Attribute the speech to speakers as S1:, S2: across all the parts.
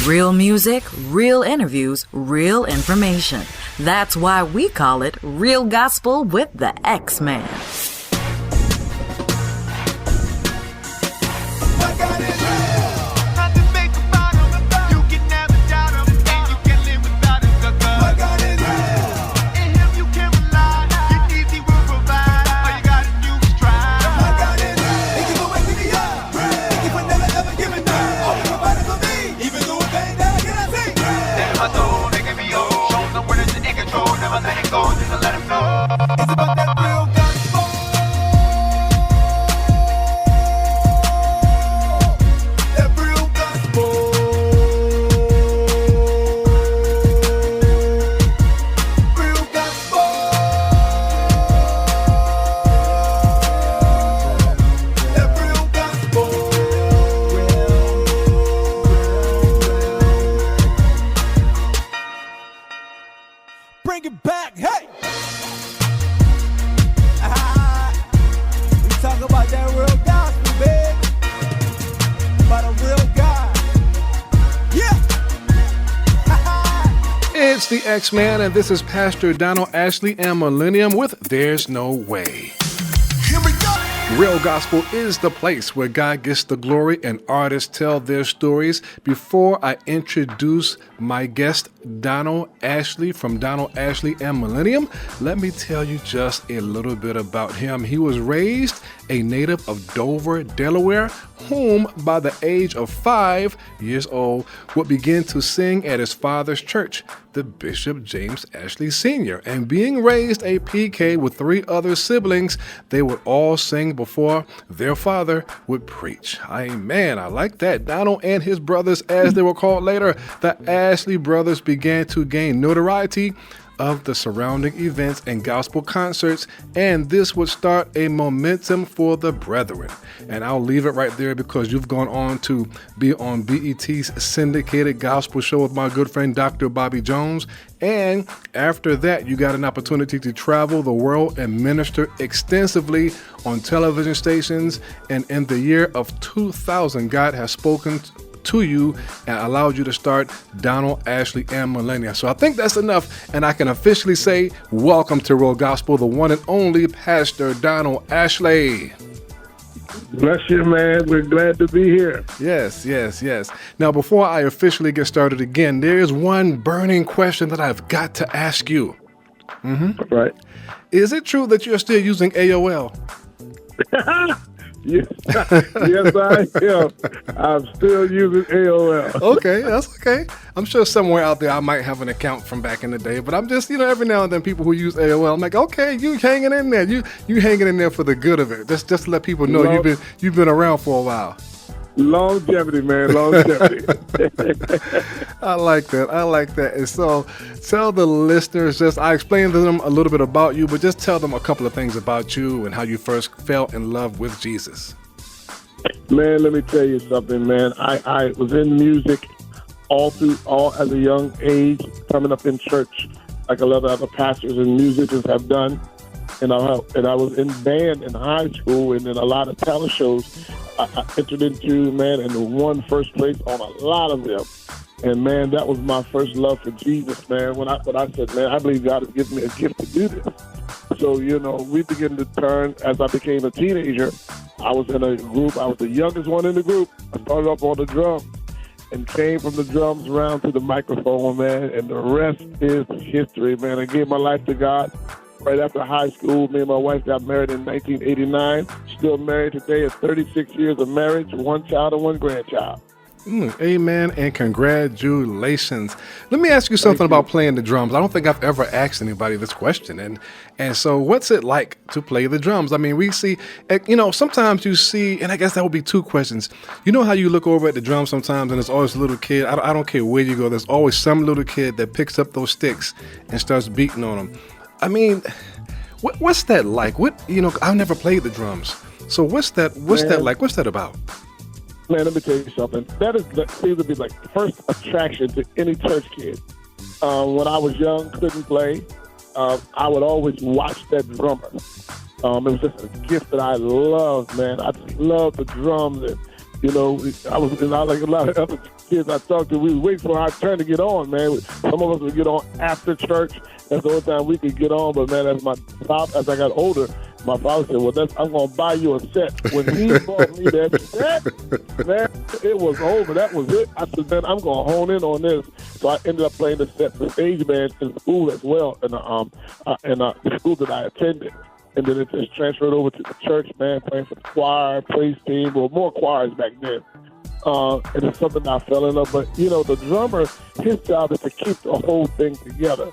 S1: Real music, real interviews, real information. That's why we call it Real Gospel with the Xman.
S2: Bring it back, hey! We talk about that real gospel, babe. About a real God. Yeah!
S3: It's the Xman, and this is Pastor Donald Ashley and Millennium with There's No Way.
S2: Here we go!
S3: Real Gospel is the place where God gets the glory and artists tell their stories. Before I introduce my guest, Donald Ashley from Donald Ashley and Millennium, let me tell you just a little bit about him. He was raised a native of Dover, Delaware, whom by the age of 5 years old would begin to sing at his father's church, the Bishop James Ashley Sr. And being raised a PK with 3 other siblings, they would all sing before their father would preach. Amen. I like that. Donald and his brothers, as they were called later, the Ashley brothers, began to gain notoriety of the surrounding events and gospel concerts, and this would start a momentum for the brethren. And I'll leave it right there because you've gone on to be on BET's syndicated gospel show with my good friend Dr. Bobby Jones. And after that, you got an opportunity to travel the world and minister extensively on television stations. And in the year of 2000, God has spoken to you and allowed you to start Donald Ashley and Millennium. So I think that's enough, and I can officially say welcome to Real Gospel, the one and only Pastor Donald Ashley.
S4: Bless you, man. We're glad to be here.
S3: Yes. Now, before I officially get started again, there is one burning question that I've got to ask you.
S4: Right.
S3: Is it true that you're still using AOL?
S4: Yes, I am. I'm still using AOL.
S3: Okay, that's okay. I'm sure somewhere out there I might have an account from back in the day, but I'm just, every now and then people who use AOL, I'm like, okay, you hanging in there. You hanging in there for the good of it. Just to let people know you've been around for a while.
S4: Longevity, man, longevity.
S3: I like that. And so tell the listeners, I explained to them a little bit about you, but just tell them a couple of things about you and how you first fell in love with Jesus.
S4: Man, let me tell you something, man. I was in music all as a young age, coming up in church, like a lot of other pastors and musicians have done. And I was in band in high school and in a lot of talent shows. I entered into, man, and won first place on a lot of them. And, man, that was my first love for Jesus, man. When I said, man, I believe God has given me a gift to do this. So, we began to turn, as I became a teenager, I was in a group. I was the youngest one in the group. I started off on the drums and came from the drums around to the microphone, man, and the rest is history, man. I gave my life to God. Right after high school, me and my wife got married in 1989. Still married today at 36 years of marriage, 1 child and 1 grandchild.
S3: Amen and congratulations. Let me ask you something about playing the drums. I don't think I've ever asked anybody this question. And so what's it like to play the drums? I mean, we see, sometimes you see, and I guess that would be 2 questions. You know how you look over at the drums sometimes and there's always a little kid. I don't care where you go. There's always some little kid that picks up those sticks and starts beating on them. I mean, what's that like? I've never played the drums. So what's that like? What's that about?
S4: Man, let me tell you something. That seems to be like the first attraction to any church kid. When I was young, couldn't play. I would always watch that drummer. It was just a gift that I loved, man. I just loved the drums and I was like a lot of other kids I talked to. We was waiting for our turn to get on, man. Some of us would get on after church. That's the only time we could get on. But man, as I got older, my father said, "Well, I'm gonna buy you a set." When he bought me that set, man, it was over. That was it. I said, "Man, I'm gonna hone in on this." So I ended up playing the set for stage band in school as well, in the school that I attended. And then it just transferred over to the church, man, playing for the choir, praise team, or more choirs back then. And it's something I fell in love. But, the drummer, his job is to keep the whole thing together.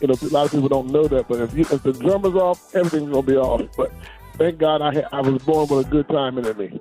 S4: A lot of people don't know that. But if the drummer's off, everything's going to be off. But thank God I was born with a good timing in me.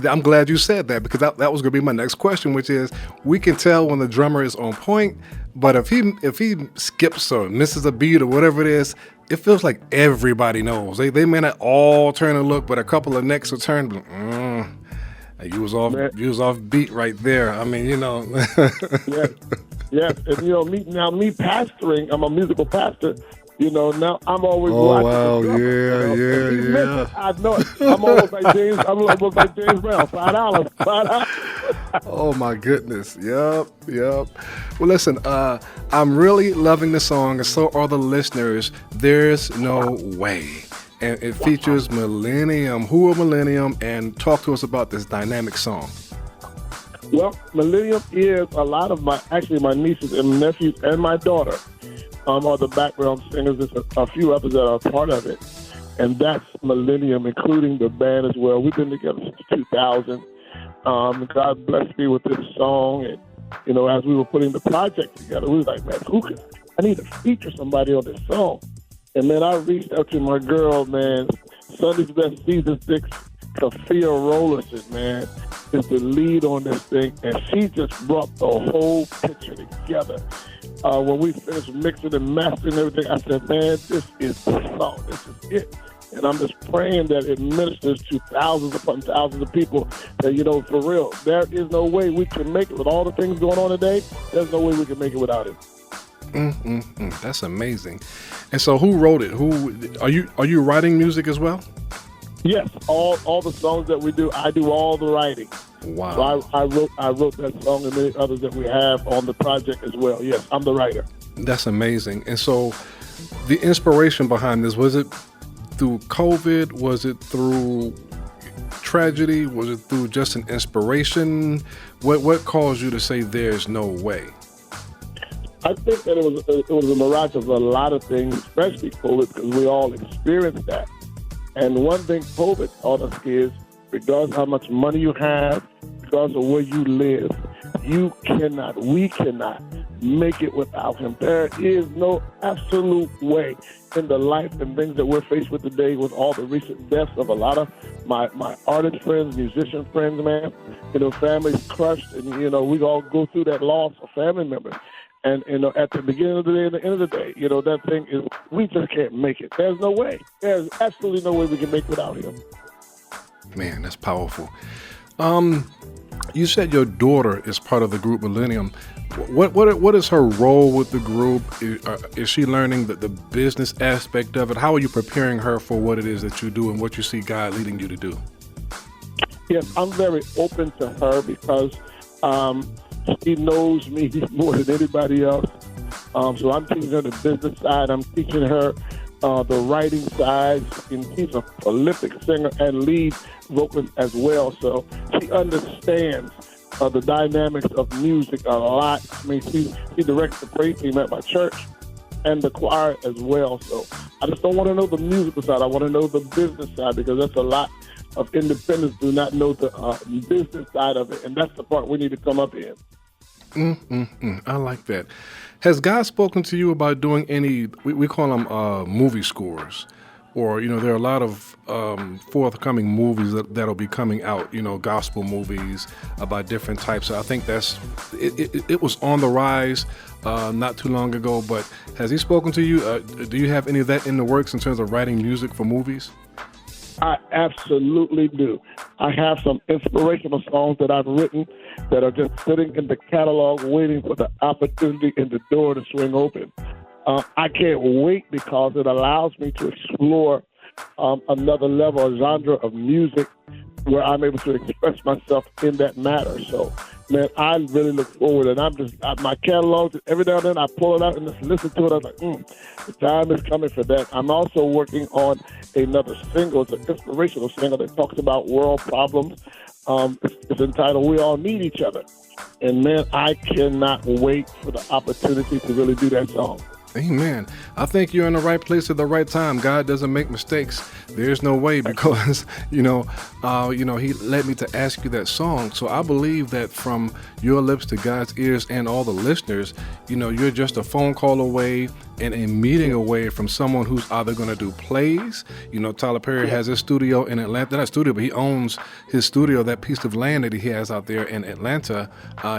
S3: I'm glad you said that, because that was going to be my next question, which is, we can tell when the drummer is on point, but if he skips or misses a beat or whatever it is, it feels like everybody knows. They may not all turn and look, but a couple of necks will turn. You was off beat right there. I mean,
S4: Yes. And me pastoring, I'm a musical pastor. Now I'm always watching.
S3: Wow,
S4: the drummer,
S3: yeah.
S4: I know it. I'm almost like James Brown. $5.
S3: Oh my goodness. Yep. Well, listen, I'm really loving the song, and so are the listeners. There's No Way. And it features Millennium. Who are Millennium? And talk to us about this dynamic song.
S4: Well, Millennium is a lot of my nieces and nephews and my daughter are the background singers. There's a few others that are part of it. And that's Millennium, including the band as well. We've been together since 2000. God blessed me with this song. And, as we were putting the project together, we was like, man, I need to feature somebody on this song. And, man, I reached out to my girl, man, Sunday's Best Season 6, Kafia Rollerson, man, is the lead on this thing. And she just brought the whole picture together. When we finished mixing and mastering everything, I said, man, this is the song. This is it. And I'm just praying that it ministers to thousands upon thousands of people that, for real, there is no way we can make it with all the things going on today. There's no way we can make it without it.
S3: That's amazing. And so who wrote it? Are you writing music as well?
S4: Yes, all the songs that we do, I do all the writing.
S3: Wow.
S4: So I wrote that song and many others that we have on the project as well. Yes, I'm the writer.
S3: That's amazing. And so the inspiration behind this, was it through COVID? Was it through tragedy? Was it through just an inspiration? What caused you to say there's no way?
S4: I think that it was a mirage of a lot of things, especially COVID, because we all experienced that. And one thing COVID taught us is, regardless of how much money you have, regardless of where you live, we cannot make it without him. There is no absolute way in the life and things that we're faced with today, with all the recent deaths of a lot of my artist friends, musician friends, man. Families crushed, and, we all go through that loss of family members. And, at the beginning of the day and the end of the day, that thing is, we just can't make it. There's no way. There's absolutely no way we can make it without him.
S3: Man, that's powerful. You said your daughter is part of the group Millennium. What is her role with the group? Is she learning the business aspect of it? How are you preparing her for what it is that you do and what you see God leading you to do?
S4: Yes, I'm very open to her because she knows me more than anybody else. So I'm teaching her the business side. I'm teaching her the writing side. And she's a prolific singer and lead vocalist as well. So she understands the dynamics of music a lot. I mean, she directs the praise team at my church and the choir as well. So I just don't want to know the musical side. I want to know the business side, because that's a lot of independents do not know the business side of it. And that's the part we need to come up in.
S3: I like that. Has God spoken to you about doing any, we call them movie scores, or, there are a lot of forthcoming movies that'll be coming out, gospel movies about different types. I think it was on the rise not too long ago, but has he spoken to you? Do you have any of that in the works in terms of writing music for movies?
S4: I absolutely do. I have some inspirational songs that I've written that are just sitting in the catalog waiting for the opportunity and the door to swing open. I can't wait because it allows me to explore another level, a genre of music where I'm able to express myself in that matter. So, man, I really look forward, and my catalog, every now and then I pull it out and just listen to it. I'm like, the time is coming for that. I'm also working on another single. It's an inspirational single that talks about world problems. It's entitled "We All Need Each Other." And, man, I cannot wait for the opportunity to really do that song.
S3: Amen. I think you're in the right place at the right time. God doesn't make mistakes. There's no way, because, He led me to ask you that song. So I believe that from your lips to God's ears and all the listeners, you're just a phone call away and a meeting away from someone who's either going to do plays. Tyler Perry has his studio in Atlanta. Not studio, but he owns his studio, that piece of land that he has out there in Atlanta.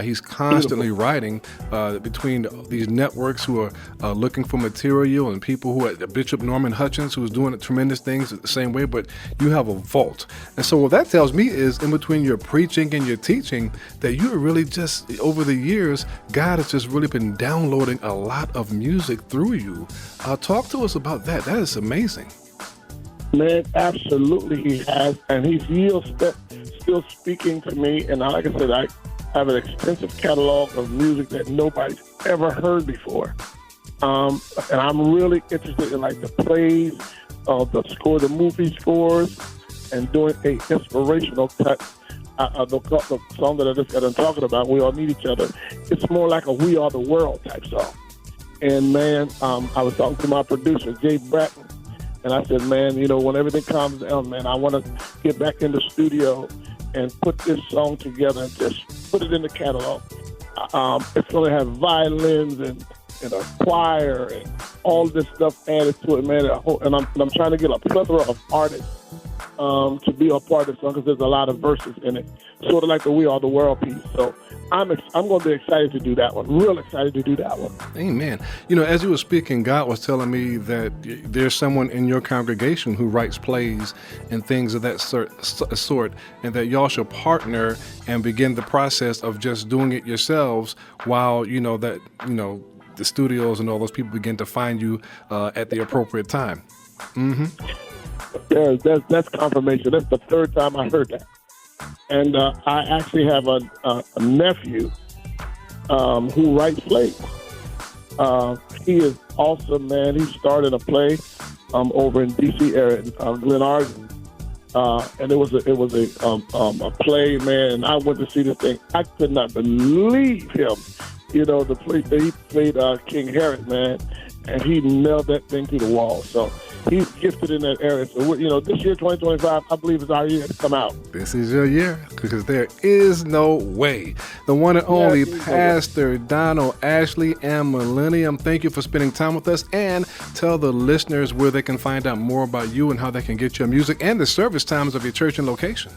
S3: He's constantly writing between these networks who are looking for material, and people who are Bishop Norman Hutchins, who is doing tremendous things the same way, but you have a vault. And so what that tells me is, in between your preaching and your teaching, that you are really just, over the years, God has just really been downloading a lot of music through you. Talk to us about that. That is amazing.
S4: Man, absolutely he has, and he's still speaking to me. And like I said, I have an extensive catalog of music that nobody's ever heard before. And I'm really interested in like the plays, the movie scores, and doing a inspirational cut. The song that I just got done talking about, "We All Need Each Other," it's more like a "We Are the World" type song. And, man, I was talking to my producer, Jay Bratton, and I said, man, when everything calms down, man, I want to get back in the studio and put this song together and just put it in the catalog. It's going to have violins and a choir and all this stuff added to it, man. And I'm trying to get a plethora of artists to be a part of the song, because there's a lot of verses in it, sort of like the "We Are the World" piece. So I'm going to be excited to do that one. Real excited to do that one.
S3: Amen. As you were speaking, God was telling me that there's someone in your congregation who writes plays and things of that sort, and that y'all should partner and begin the process of just doing it yourselves, while the studios and all those people begin to find you at the appropriate time. Mm-hmm.
S4: Yeah, that's confirmation. That's the third time I heard that. And I actually have a nephew who writes plays. He is awesome, man. He started a play over in D.C. area, Glen Arden, and it was a play, man. And I went to see this thing. I could not believe him. The play that he played King Herod, man, and he nailed that thing to the wall. So he's gifted in that area. So, this year, 2025, I believe is our year to come out.
S3: This is your year, because there is no way. The one and only Pastor Donald Ashley and Millennium, thank you for spending time with us, and tell the listeners where they can find out more about you and how they can get your music and the service times of your church and location.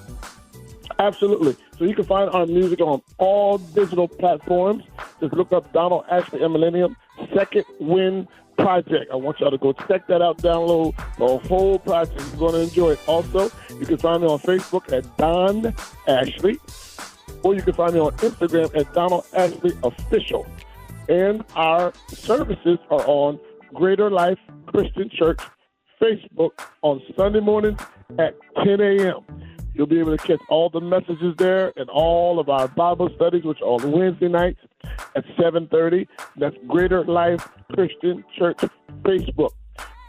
S4: Absolutely. So you can find our music on all digital platforms. Just look up Donald Ashley and Millennium, Second Wind Project. I want y'all to go check that out, download the whole project. You're going to enjoy it. Also, you can find me on Facebook at Don Ashley, or you can find me on Instagram at Donald Ashley Official. And our services are on Greater Life Christian Church Facebook on Sunday mornings at 10 a.m. You'll be able to catch all the messages there, and all of our Bible studies, which are on Wednesday nights at 7:30. That's Greater Life Christian Church Facebook.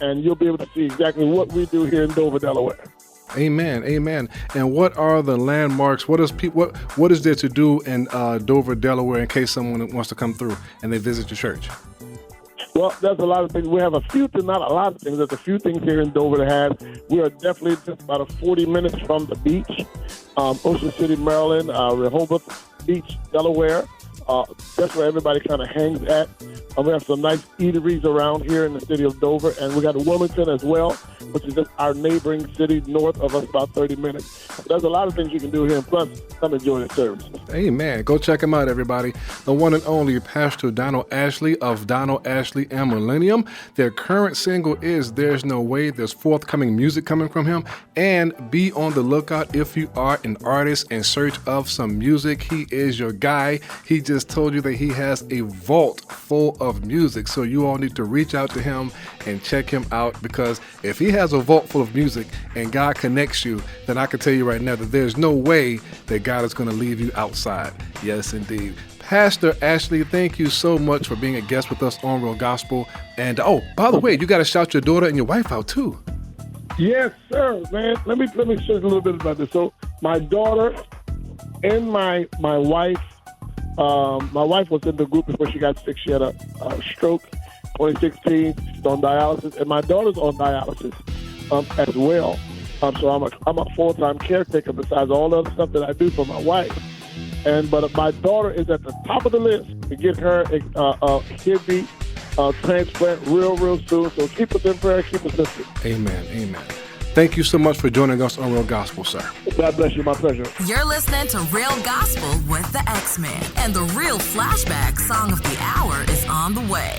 S4: And you'll be able to see exactly what we do here in Dover, Delaware.
S3: Amen. Amen. And what are the landmarks? What is there to do in Dover, Delaware, in case someone wants to come through and they visit your church?
S4: Well, there's a lot of things. We have a few things, not a lot of things. There's a few things here in Dover to have. We are definitely just about 40 minutes from the beach. Ocean City, Maryland, Rehoboth Beach, Delaware. That's where everybody kind of hangs at. We have some nice eateries around here in the city of Dover, and we got Wilmington as well, which is just our neighboring city north of us, about 30 minutes. So there's a lot of things you can do here, and plus, come enjoy the services. Amen.
S3: Go check him out, everybody. The one and only Pastor Donald Ashley of Donald Ashley and Millennium. Their current single is "There's No Way." There's forthcoming music coming from him, and be on the lookout if you are an artist in search of some music. He is your guy. He just told you that he has a vault full of of music. So you all need to reach out to him and check him out, because if he has a vault full of music and God connects you, then I can tell you right now that there's no way that God is going to leave you outside. Yes, indeed. Pastor Ashley, thank you so much for being a guest with us on Real Gospel. And oh, by the way, you got to shout your daughter and your wife out too.
S4: Yes, sir, man. Let me share a little bit about this. So my daughter and my wife, my wife was in the group before she got sick. She had a stroke, 2016. She's on dialysis, and my daughter's on dialysis as well. So I'm a full-time caretaker besides all the other stuff that I do for my wife. But my daughter is at the top of the list to get her a kidney transplant real soon. So keep us in prayer, keep us lifted.
S3: Amen, amen. Thank you so much for joining us on Real Gospel, sir.
S4: God bless you, my pleasure.
S1: You're listening to Real Gospel with the Xman, and the Real Flashback Song of the Hour is on the way.